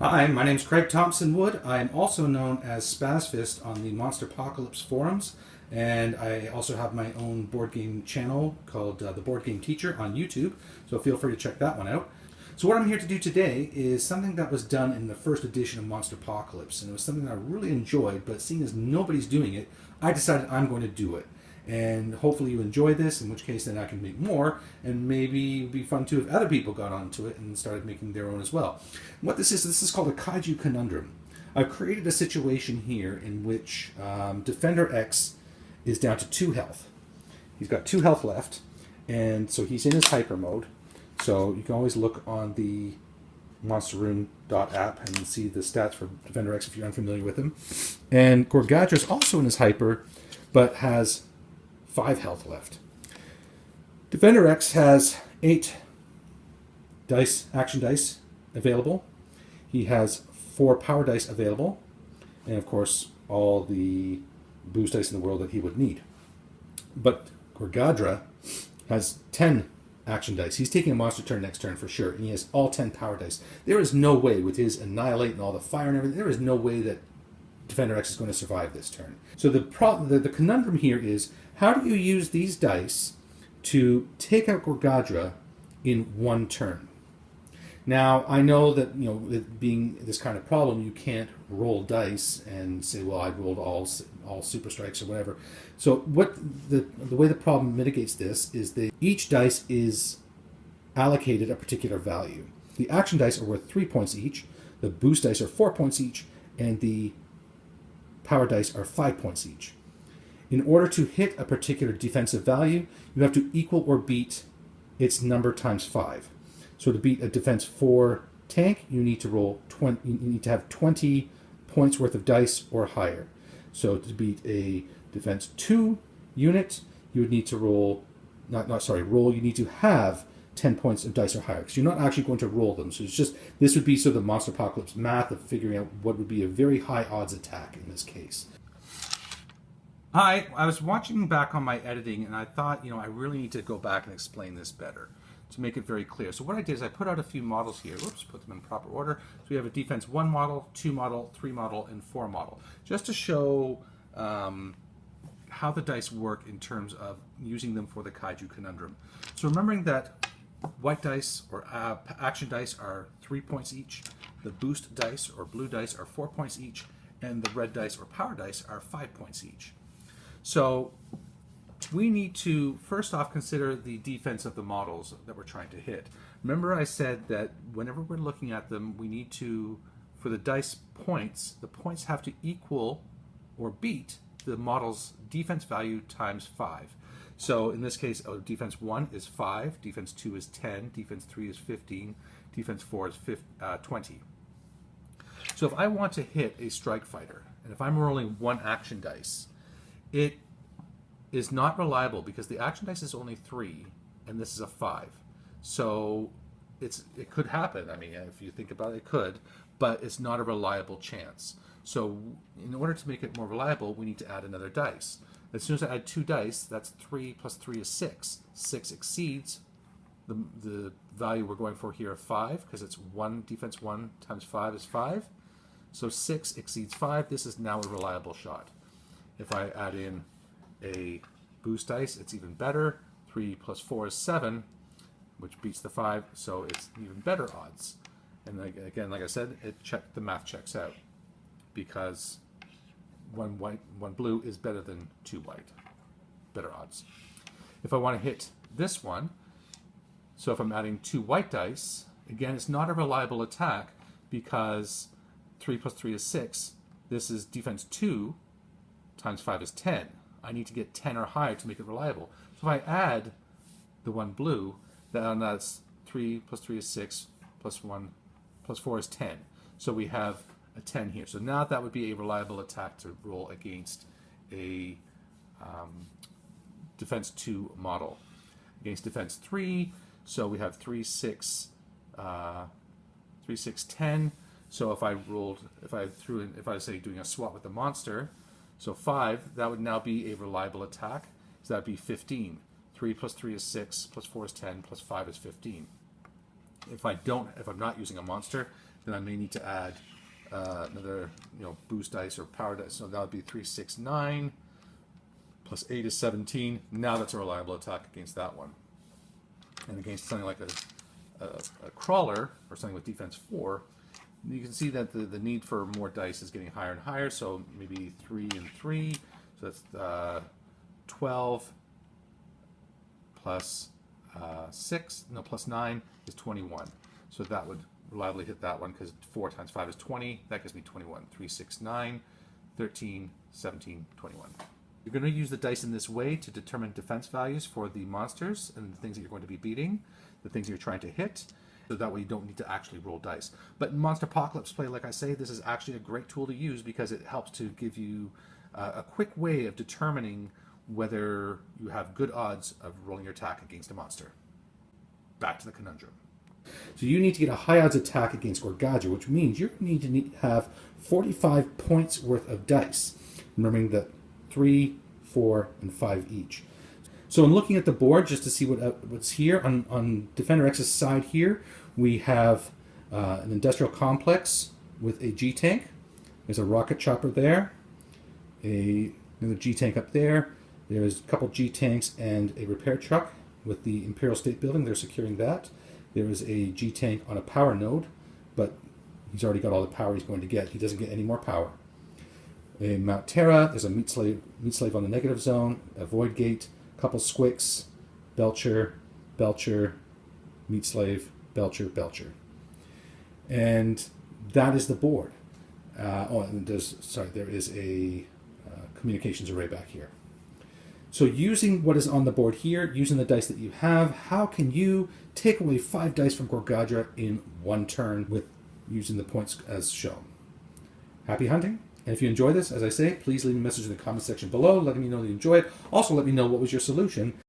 Hi, my name's Craig Thompson Wood. I am also known as Spazfist on the Monster Apocalypse forums, and I also have my own board game channel called The Board Game Teacher on YouTube, so feel free to check that one out. So what I'm here to do today is something that was done in the first edition of Monster Apocalypse, and it was something that I really enjoyed, but seeing as nobody's doing it, I decided I'm going to do it. And hopefully you enjoy this, in which case then I can make more, and maybe it would be fun too if other people got onto it and started making their own as well. What this is called a Kaiju Conundrum. I've created a situation here in which Defender X is down to 2 health. He's got 2 health left, and so he's in his hyper mode. So you can always look on the monsterroom.app and see the stats for Defender X if you're unfamiliar with him. And Gorgadra is also in his hyper, but has 5 health left. Defender X has 8 action dice available. He has 4 power dice available, and of course all the boost dice in the world that he would need. But Gorgadra has 10 action dice. He's taking a monster turn next turn for sure, and he has all 10 power dice. There is no way, with his Annihilate and all the fire and everything, there is no way that Defender X is going to survive this turn. So the conundrum here is, how do you use these dice to take out Gorgadra in 1 turn? Now, I know that, it being this kind of problem, you can't roll dice and say, well, I rolled all super strikes or whatever. So what the way the problem mitigates this is that each dice is allocated a particular value. The action dice are worth 3 points each, the boost dice are 4 points each, and the power dice are 5 points each. In order to hit a particular defensive value, you have to equal or beat its number times 5. So to beat a defense 4 tank, you need to roll 20. You need to have 20 points worth of dice or higher. So to beat a defense 2 unit, you would need to roll You need to have 10 points of dice or higher, because you're not actually going to roll them. So this would be sort of the Monster Apocalypse math of figuring out what would be a very high odds attack in this case. Hi, I was watching back on my editing, and I thought, I really need to go back and explain this better to make it very clear. So what I did is I put out a few models here. Whoops, put them in proper order. So we have a defense 1 model, 2 model, 3 model, and 4 model, just to show how the dice work in terms of using them for the Kaiju Conundrum. So remembering that white dice or action dice are 3 points each, the boost dice or blue dice are 4 points each, and the red dice or power dice are 5 points each. So we need to first off consider the defense of the models that we're trying to hit. Remember I said that whenever we're looking at them, we need to, for the dice points, the points have to equal or beat the model's defense value times 5. So in this case, defense 1 is 5, defense 2 is 10, defense 3 is 15, defense 4 is 20. So if I want to hit a strike fighter, and if I'm rolling 1 action dice, it is not reliable because the action dice is only 3 and this is a 5. So it could happen. I mean, if you think about it, it could, but it's not a reliable chance. So in order to make it more reliable, we need to add another dice. As soon as I add 2 dice, that's 3 plus 3 is 6. 6 exceeds the value we're going for here of 5, because it's defense 1 times 5 is 5. So 6 exceeds 5. This is now a reliable shot. If I add in a boost dice, it's even better. 3 plus 4 is 7, which beats the 5, so it's even better odds. And again, like I said, the math checks out, because 1 white, 1 blue is better than 2 white. Better odds. If I want to hit this one, so if I'm adding 2 white dice, again, it's not a reliable attack, because 3 plus 3 is 6. This is defense 2 times 5 is 10. I need to get 10 or higher to make it reliable. So if I add the 1 blue, then that's 3 plus 3 is 6, plus 1 plus 4 is 10. So we have a 10 here. So now that would be a reliable attack to roll against a defense 2 model. Against defense 3, so we have 3, 6, 10. So if I was say doing a swap with the monster, so 5, that would now be a reliable attack. So that would be 15. 3 plus 3 is 6, plus 4 is 10, plus 5 is 15. If I'm not using a monster, then I may need to add another boost dice or power dice. So that would be 3, 6, 9 plus 8 is 17. Now that's a reliable attack against that one. And against something like a crawler or something with defense 4, you can see that the need for more dice is getting higher and higher. So maybe 3 and 3. So that's 12 plus plus 9 is 21. So that would reliably hit that one because 4 times 5 is 20. That gives me 21. 3, 6, 9, 13, 17, 21. You're going to use the dice in this way to determine defense values for the monsters and the things that you're going to be beating, the things you're trying to hit, so that way you don't need to actually roll dice. But in Monster Apocalypse play, like I say, this is actually a great tool to use because it helps to give you a quick way of determining whether you have good odds of rolling your attack against a monster. Back to the conundrum. So you need to get a high odds attack against Gorgadra, which means you need to have 45 points worth of dice. Remembering that 3, 4, and 5 each. So in looking at the board, just to see what's here, on Defender X's side here, we have an industrial complex with a G-Tank. There's a rocket chopper there, another G-Tank up there. There's a couple G-Tanks and a repair truck with the Imperial State Building. They're securing that. There is a G-Tank on a power node, but he's already got all the power he's going to get. He doesn't get any more power. A Mount Terra, there's a meat slave on the negative zone, a void gate, a couple squicks, Belcher, meat slave, Belcher. And that is the board. And there is a communications array back here. So using what is on the board here, using the dice that you have, how can you take away 5 dice from Gorgadra in one turn with using the points as shown? Happy hunting! And if you enjoy this, as I say, please leave me a message in the comment section below, letting me know that you enjoy it. Also, let me know what was your solution.